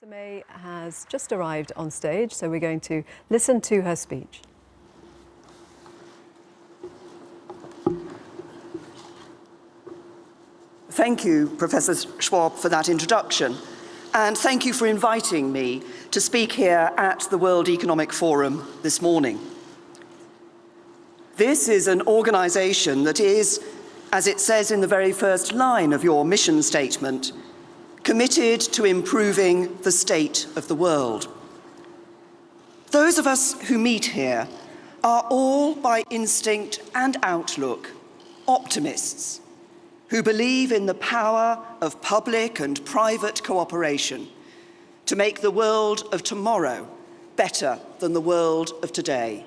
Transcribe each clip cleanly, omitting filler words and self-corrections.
Theresa May has just arrived on stage, so we're going to listen to her speech. Thank you, Professor Schwab, for that introduction, and thank you for inviting me to speak here at the World Economic Forum this morning. This is an organisation that is, as it says in the very first line of your mission statement, committed to improving the state of the world. Those of us who meet here are all, by instinct and outlook, optimists who believe in the power of public and private cooperation to make the world of tomorrow better than the world of today.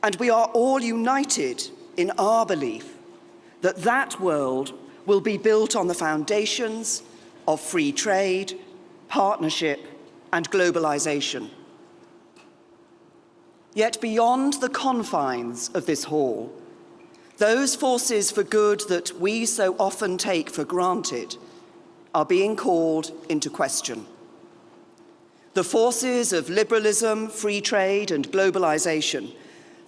And we are all united in our belief that that world will be built on the foundations of free trade, partnership, and globalization. Yet beyond the confines of this hall, those forces for good that we so often take for granted are being called into question. The forces of liberalism, free trade, and globalization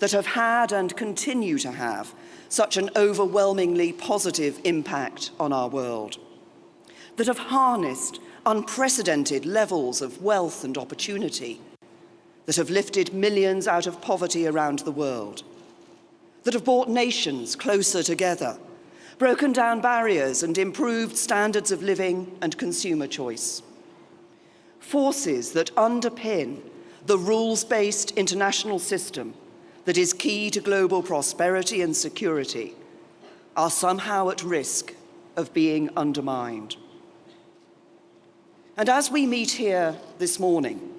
that have had and continue to have such an overwhelmingly positive impact on our world, that have harnessed unprecedented levels of wealth and opportunity, that have lifted millions out of poverty around the world, that have brought nations closer together, broken down barriers and improved standards of living and consumer choice. Forces that underpin the rules-based international system that is key to global prosperity and security are somehow at risk of being undermined. And as we meet here this morning,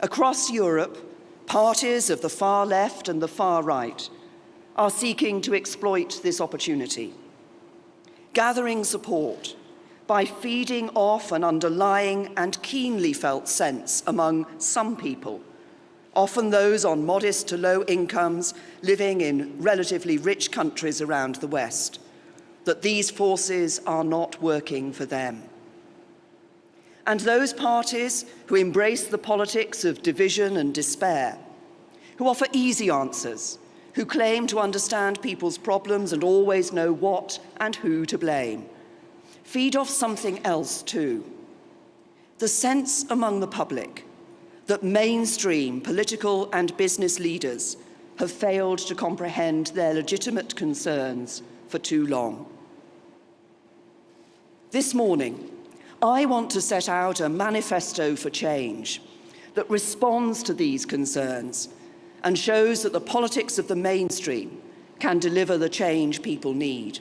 across Europe, parties of the far left and the far right are seeking to exploit this opportunity, gathering support by feeding off an underlying and keenly felt sense among some people, often those on modest to low incomes living in relatively rich countries around the West, that these forces are not working for them. And those parties who embrace the politics of division and despair, who offer easy answers, who claim to understand people's problems and always know what and who to blame, feed off something else too. The sense among the public that mainstream political and business leaders have failed to comprehend their legitimate concerns for too long. This morning, I want to set out a manifesto for change that responds to these concerns and shows that the politics of the mainstream can deliver the change people need.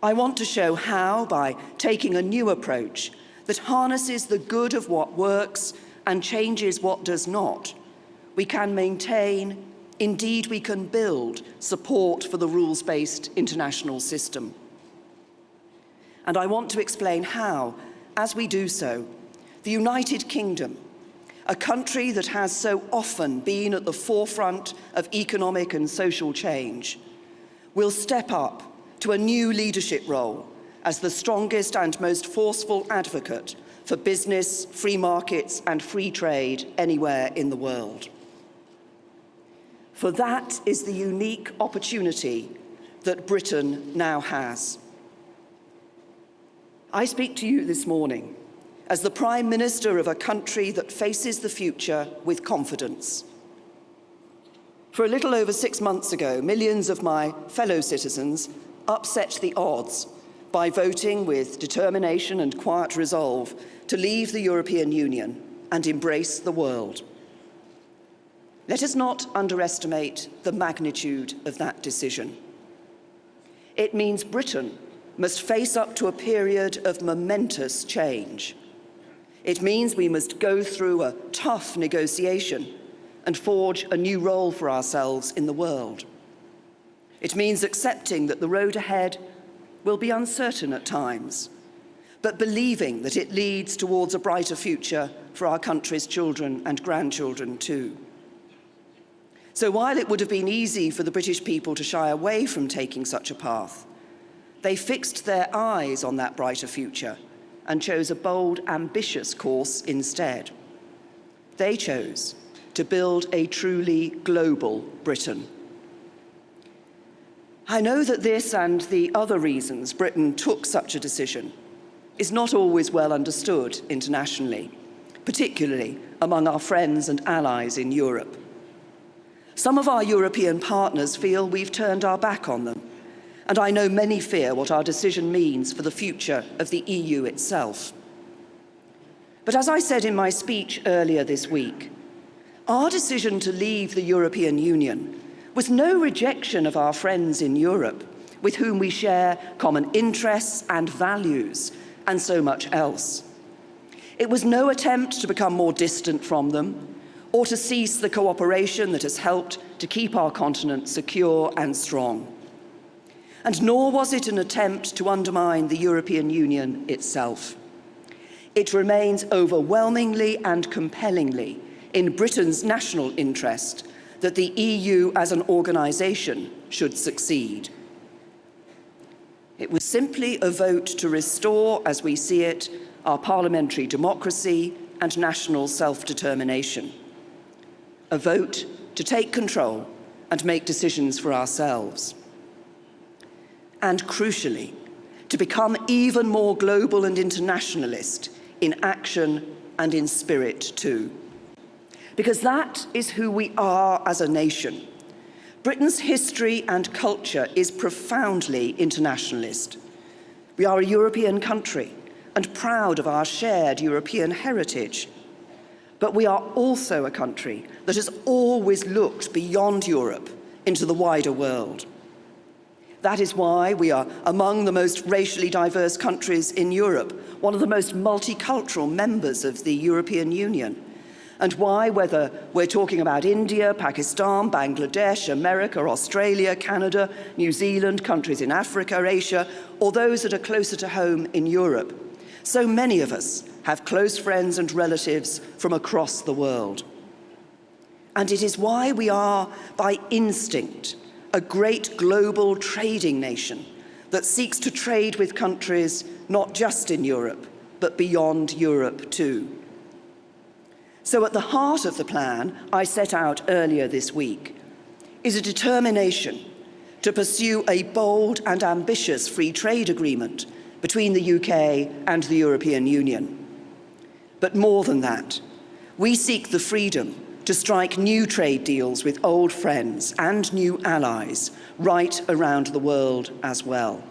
I want to show how, by taking a new approach that harnesses the good of what works and changes what does not, we can maintain, indeed we can build, support for the rules-based international system. And I want to explain how, as we do so, the United Kingdom, a country that has so often been at the forefront of economic and social change, will step up to a new leadership role as the strongest and most forceful advocate for business, free markets, and free trade anywhere in the world. For that is the unique opportunity that Britain now has. I speak to you this morning as the Prime Minister of a country that faces the future with confidence. For a little over 6 months ago, millions of my fellow citizens upset the odds by voting with determination and quiet resolve to leave the European Union and embrace the world. Let us not underestimate the magnitude of that decision. It means Britain must face up to a period of momentous change. It means we must go through a tough negotiation and forge a new role for ourselves in the world. It means accepting that the road ahead will be uncertain at times, but believing that it leads towards a brighter future for our country's children and grandchildren too. So while it would have been easy for the British people to shy away from taking such a path, they fixed their eyes on that brighter future and chose a bold, ambitious course instead. They chose to build a truly global Britain. I know that this and the other reasons Britain took such a decision is not always well understood internationally, particularly among our friends and allies in Europe. Some of our European partners feel we've turned our back on them, and I know many fear what our decision means for the future of the EU itself. But as I said in my speech earlier this week, our decision to leave the European Union was no rejection of our friends in Europe, with whom we share common interests and values, and so much else. It was no attempt to become more distant from them, or to cease the cooperation that has helped to keep our continent secure and strong. And nor was it an attempt to undermine the European Union itself. It remains overwhelmingly and compellingly in Britain's national interest that the EU as an organisation should succeed. It was simply a vote to restore, as we see it, our parliamentary democracy and national self-determination. A vote to take control and make decisions for ourselves. And crucially, to become even more global and internationalist in action and in spirit too. Because that is who we are as a nation. Britain's history and culture is profoundly internationalist. We are a European country and proud of our shared European heritage. But we are also a country that has always looked beyond Europe into the wider world. That is why we are among the most racially diverse countries in Europe, one of the most multicultural members of the European Union, and why, whether we're talking about India, Pakistan, Bangladesh, America, Australia, Canada, New Zealand, countries in Africa, Asia, or those that are closer to home in Europe, so many of us have close friends and relatives from across the world. And it is why we are, by instinct, a great global trading nation that seeks to trade with countries not just in Europe, but beyond Europe too. So at the heart of the plan I set out earlier this week is a determination to pursue a bold and ambitious free trade agreement between the UK and the European Union. But more than that, we seek the freedom to strike new trade deals with old friends and new allies right around the world as well.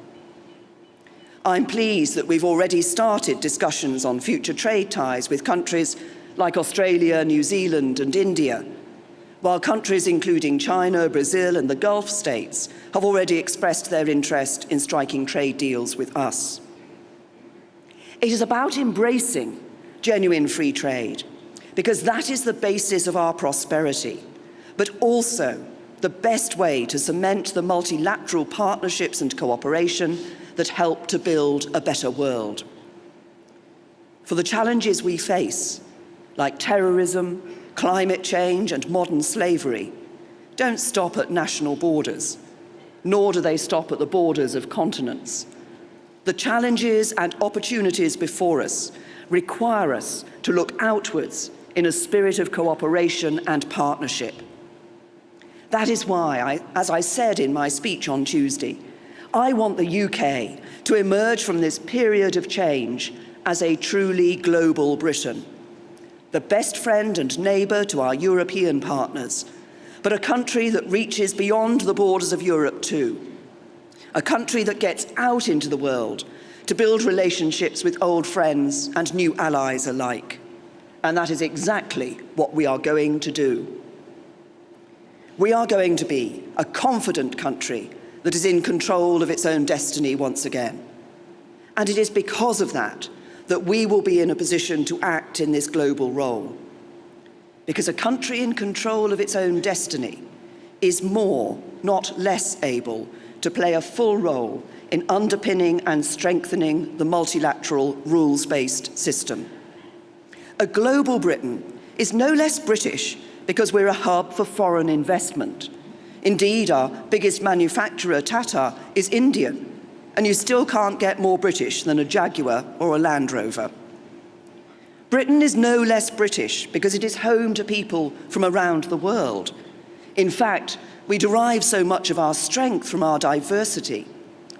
I'm pleased that we've already started discussions on future trade ties with countries like Australia, New Zealand and India, while countries including China, Brazil and the Gulf states have already expressed their interest in striking trade deals with us. It is about embracing genuine free trade, because that is the basis of our prosperity, but also the best way to cement the multilateral partnerships and cooperation that help to build a better world. For the challenges we face, like terrorism, climate change and modern slavery, don't stop at national borders, nor do they stop at the borders of continents. The challenges and opportunities before us require us to look outwards in a spirit of cooperation and partnership. That is why, as I said in my speech on Tuesday, I want the UK to emerge from this period of change as a truly global Britain, the best friend and neighbour to our European partners, but a country that reaches beyond the borders of Europe too, a country that gets out into the world to build relationships with old friends and new allies alike. And that is exactly what we are going to do. We are going to be a confident country that is in control of its own destiny once again. And it is because of that that we will be in a position to act in this global role. Because a country in control of its own destiny is more, not less able to play a full role in underpinning and strengthening the multilateral rules-based system. A global Britain is no less British because we're a hub for foreign investment. Indeed, our biggest manufacturer, Tata, is Indian, and you still can't get more British than a Jaguar or a Land Rover. Britain is no less British because it is home to people from around the world. In fact, we derive so much of our strength from our diversity.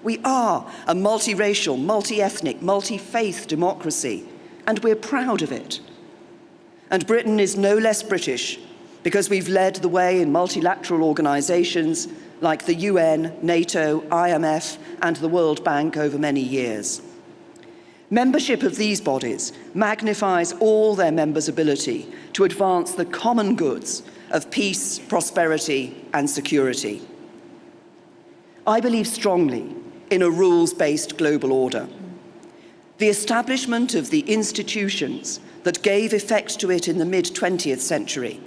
We are a multiracial, multi-ethnic, multi-faith democracy, and we're proud of it. And Britain is no less British because we've led the way in multilateral organisations like the UN, NATO, IMF, and the World Bank over many years. Membership of these bodies magnifies all their members' ability to advance the common goods of peace, prosperity, and security. I believe strongly in a rules-based global order. The establishment of the institutions that gave effect to it in the mid-20th century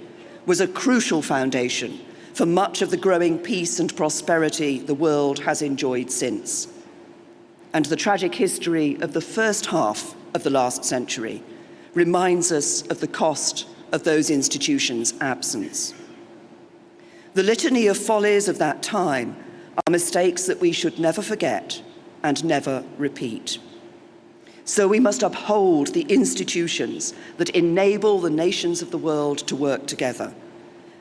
was a crucial foundation for much of the growing peace and prosperity the world has enjoyed since. And the tragic history of the first half of the last century reminds us of the cost of those institutions' absence. The litany of follies of that time are mistakes that we should never forget and never repeat. So we must uphold the institutions that enable the nations of the world to work together,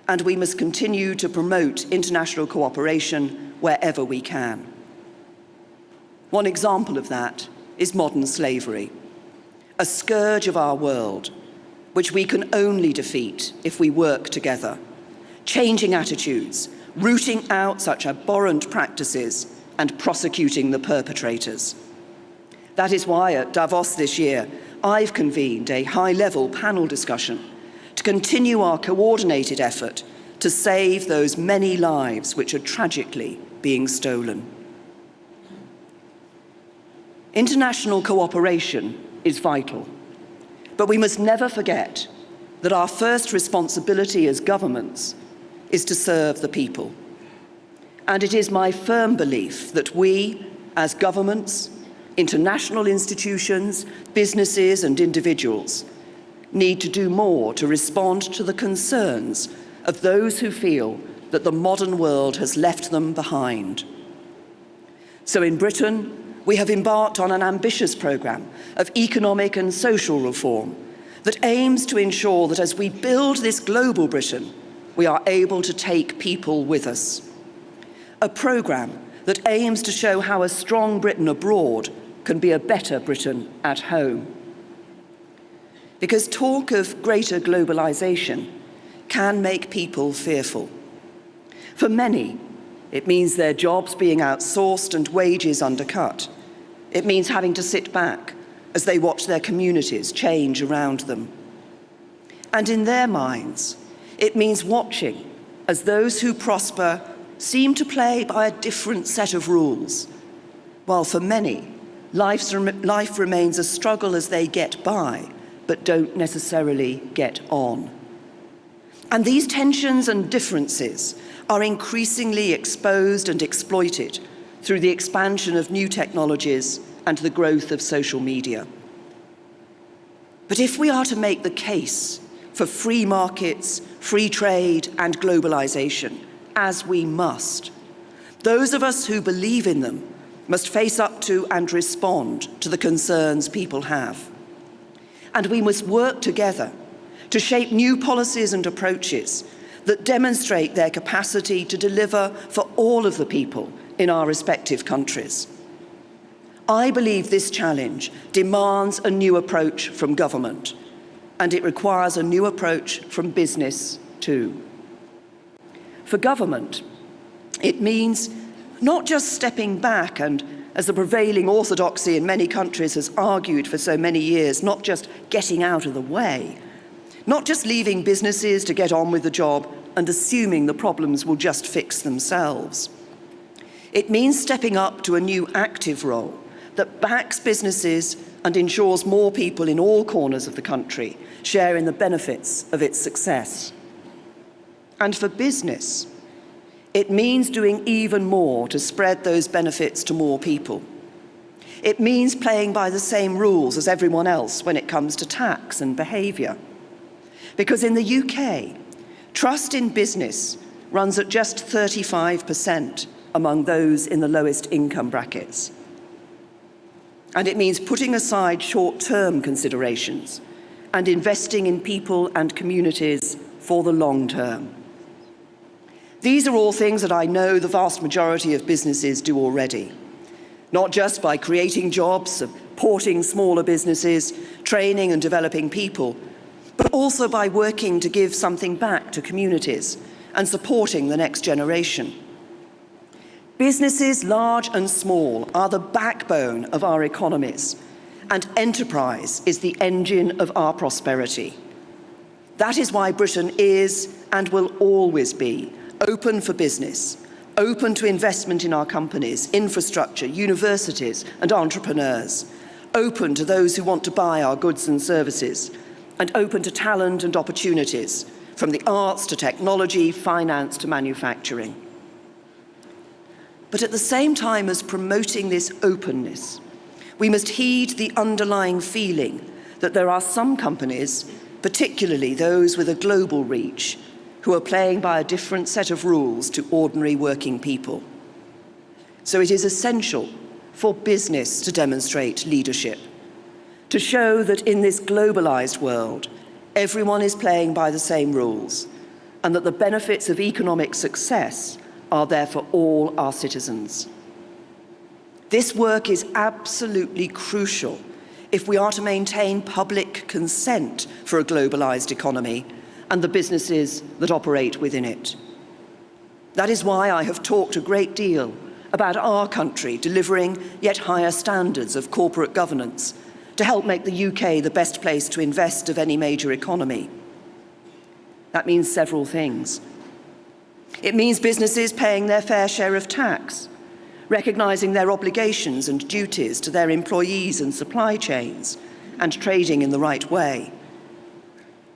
and we must continue to promote international cooperation wherever we can. One example of that is modern slavery, a scourge of our world, which we can only defeat if we work together, changing attitudes, rooting out such abhorrent practices, and prosecuting the perpetrators. That is why at Davos this year, I've convened a high-level panel discussion to continue our coordinated effort to save those many lives which are tragically being stolen. International cooperation is vital, but we must never forget that our first responsibility as governments is to serve the people. And it is my firm belief that we, as governments, international institutions, businesses and individuals, need to do more to respond to the concerns of those who feel that the modern world has left them behind. So in Britain, we have embarked on an ambitious programme of economic and social reform that aims to ensure that as we build this global Britain, we are able to take people with us. A programme that aims to show how a strong Britain abroad can be a better Britain at home. Because talk of greater globalisation can make people fearful. For many, it means their jobs being outsourced and wages undercut. It means having to sit back as they watch their communities change around them. And in their minds, it means watching as those who prosper seem to play by a different set of rules, while for many, life remains a struggle as they get by, but don't necessarily get on. And these tensions and differences are increasingly exposed and exploited through the expansion of new technologies and the growth of social media. But if we are to make the case for free markets, free trade and globalization, as we must, those of us who believe in them must face up to and respond to the concerns people have. And we must work together to shape new policies and approaches that demonstrate their capacity to deliver for all of the people in our respective countries. I believe this challenge demands a new approach from government, and it requires a new approach from business too. For government, it means not just stepping back and, as the prevailing orthodoxy in many countries has argued for so many years, not just getting out of the way, not just leaving businesses to get on with the job and assuming the problems will just fix themselves. It means stepping up to a new active role that backs businesses and ensures more people in all corners of the country share in the benefits of its success. And for business, it means doing even more to spread those benefits to more people. It means playing by the same rules as everyone else when it comes to tax and behaviour. Because in the UK, trust in business runs at just 35% among those in the lowest income brackets. And it means putting aside short-term considerations and investing in people and communities for the long term. These are all things that I know the vast majority of businesses do already, not just by creating jobs, supporting smaller businesses, training and developing people, but also by working to give something back to communities and supporting the next generation. Businesses, large and small, are the backbone of our economies, and enterprise is the engine of our prosperity. That is why Britain is and will always be open for business, open to investment in our companies, infrastructure, universities and entrepreneurs, open to those who want to buy our goods and services, and open to talent and opportunities, from the arts to technology, finance to manufacturing. But at the same time as promoting this openness, we must heed the underlying feeling that there are some companies, particularly those with a global reach, who are playing by a different set of rules to ordinary working people. So it is essential for business to demonstrate leadership, to show that in this globalized world, everyone is playing by the same rules, and that the benefits of economic success are there for all our citizens. This work is absolutely crucial if we are to maintain public consent for a globalized economy and the businesses that operate within it. That is why I have talked a great deal about our country delivering yet higher standards of corporate governance to help make the UK the best place to invest of any major economy. That means several things. It means businesses paying their fair share of tax, recognising their obligations and duties to their employees and supply chains, and trading in the right way.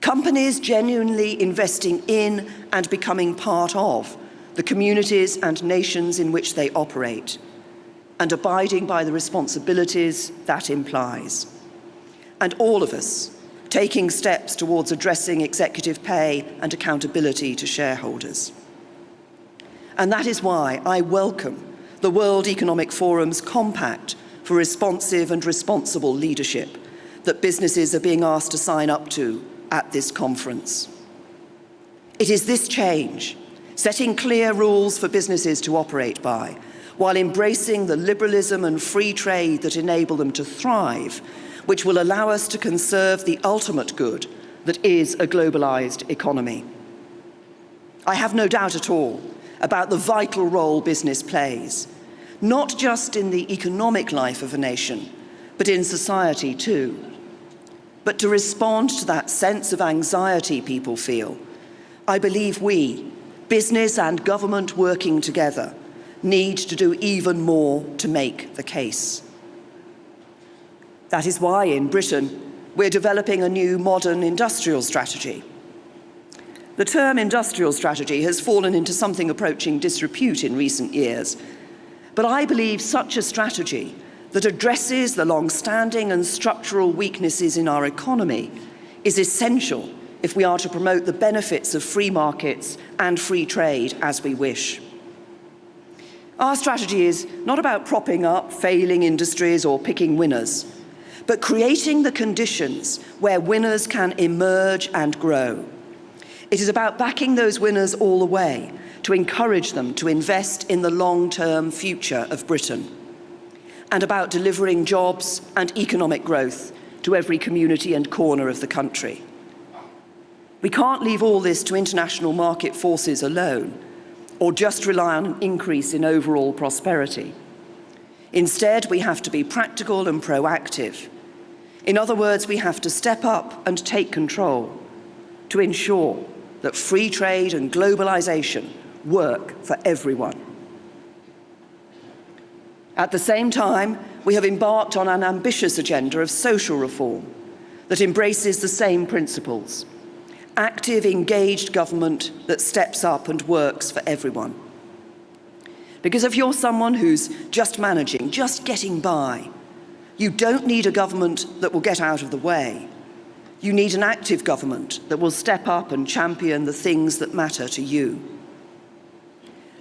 Companies genuinely investing in and becoming part of the communities and nations in which they operate, and abiding by the responsibilities that implies. And all of us taking steps towards addressing executive pay and accountability to shareholders. And that is why I welcome the World Economic Forum's Compact for Responsive and Responsible Leadership that businesses are being asked to sign up to at this conference. It is this change, setting clear rules for businesses to operate by, while embracing the liberalism and free trade that enable them to thrive, which will allow us to conserve the ultimate good that is a globalized economy. I have no doubt at all about the vital role business plays, not just in the economic life of a nation, but in society too. But to respond to that sense of anxiety people feel, I believe we, business and government working together, need to do even more to make the case. That is why in Britain, we're developing a new modern industrial strategy. The term industrial strategy has fallen into something approaching disrepute in recent years, but I believe such a strategy that addresses the long-standing and structural weaknesses in our economy is essential if we are to promote the benefits of free markets and free trade as we wish. Our strategy is not about propping up failing industries or picking winners, but creating the conditions where winners can emerge and grow. It is about backing those winners all the way to encourage them to invest in the long-term future of Britain, and about delivering jobs and economic growth to every community and corner of the country. We can't leave all this to international market forces alone, or just rely on an increase in overall prosperity. Instead, we have to be practical and proactive. In other words, we have to step up and take control to ensure that free trade and globalization work for everyone. At the same time, we have embarked on an ambitious agenda of social reform that embraces the same principles. Active, engaged government that steps up and works for everyone. Because if you're someone who's just managing, just getting by, you don't need a government that will get out of the way. You need an active government that will step up and champion the things that matter to you.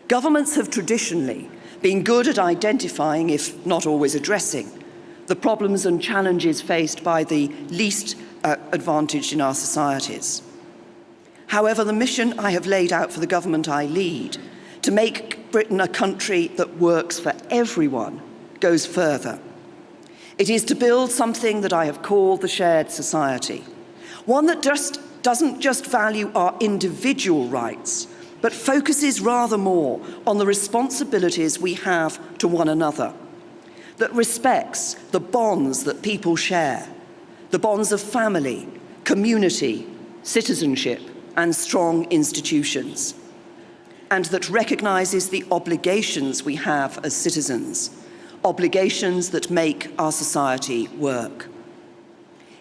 Governments have traditionally been good at identifying, if not always addressing, the problems and challenges faced by the least advantaged in our societies. However, the mission I have laid out for the government I lead, to make Britain a country that works for everyone, goes further. It is to build something that I have called the shared society, one that doesn't just value our individual rights, but focuses rather more on the responsibilities we have to one another, that respects the bonds that people share, the bonds of family, community, citizenship, and strong institutions, and that recognises the obligations we have as citizens, obligations that make our society work.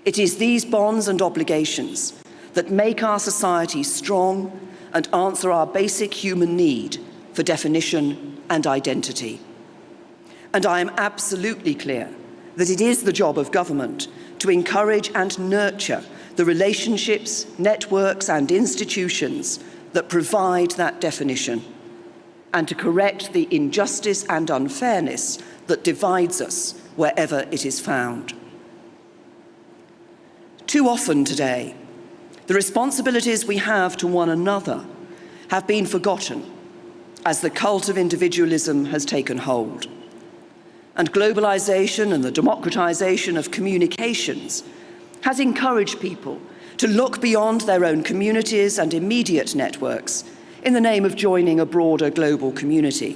It is these bonds and obligations that make our society strong and answer our basic human need for definition and identity. And I am absolutely clear that it is the job of government to encourage and nurture the relationships, networks and institutions that provide that definition, and to correct the injustice and unfairness that divides us wherever it is found. Too often today, the responsibilities we have to one another have been forgotten as the cult of individualism has taken hold. And globalization and the democratization of communications has encouraged people to look beyond their own communities and immediate networks in the name of joining a broader global community.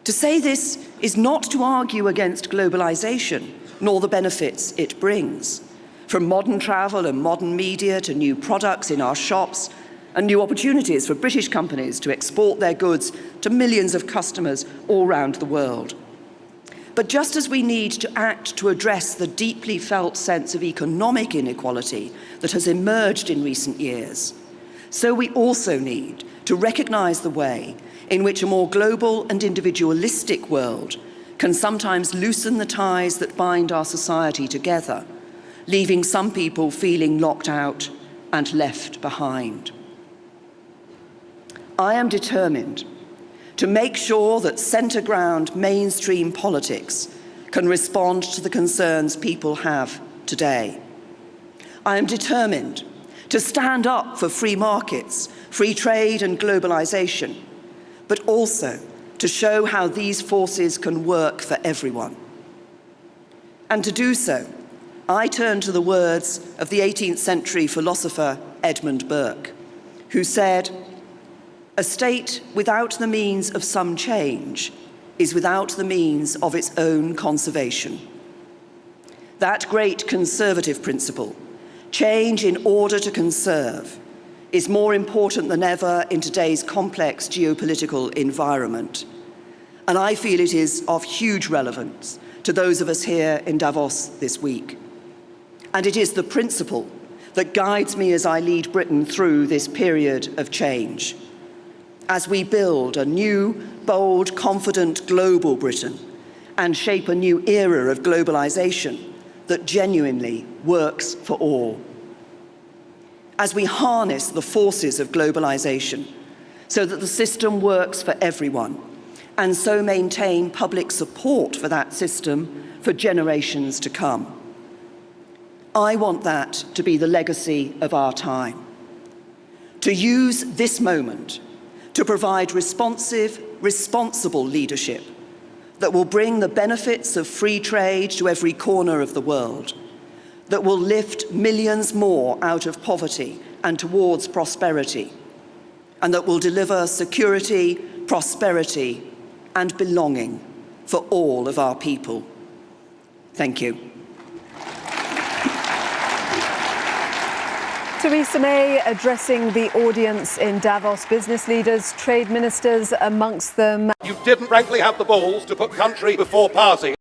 To say this is not to argue against globalization, nor the benefits it brings. From modern travel and modern media to new products in our shops and new opportunities for British companies to export their goods to millions of customers all around the world. But just as we need to act to address the deeply felt sense of economic inequality that has emerged in recent years, so we also need to recognise the way in which a more global and individualistic world can sometimes loosen the ties that bind our society together, leaving some people feeling locked out and left behind. I am determined to make sure that centre-ground mainstream politics can respond to the concerns people have today. I am determined to stand up for free markets, free trade and globalisation, but also to show how these forces can work for everyone. And to do so, I turn to the words of the 18th century philosopher Edmund Burke, who said, "A state without the means of some change is without the means of its own conservation." That great conservative principle, change in order to conserve, is more important than ever in today's complex geopolitical environment. And I feel it is of huge relevance to those of us here in Davos this week. And it is the principle that guides me as I lead Britain through this period of change, as we build a new, bold, confident global Britain and shape a new era of globalisation that genuinely works for all. As we harness the forces of globalisation so that the system works for everyone, and so maintain public support for that system for generations to come. I want that to be the legacy of our time. To use this moment to provide responsive, responsible leadership that will bring the benefits of free trade to every corner of the world, that will lift millions more out of poverty and towards prosperity, and that will deliver security, prosperity, and belonging for all of our people. Thank you. Theresa May addressing the audience in Davos, business leaders, trade ministers amongst them. You didn't frankly have the balls to put country before party.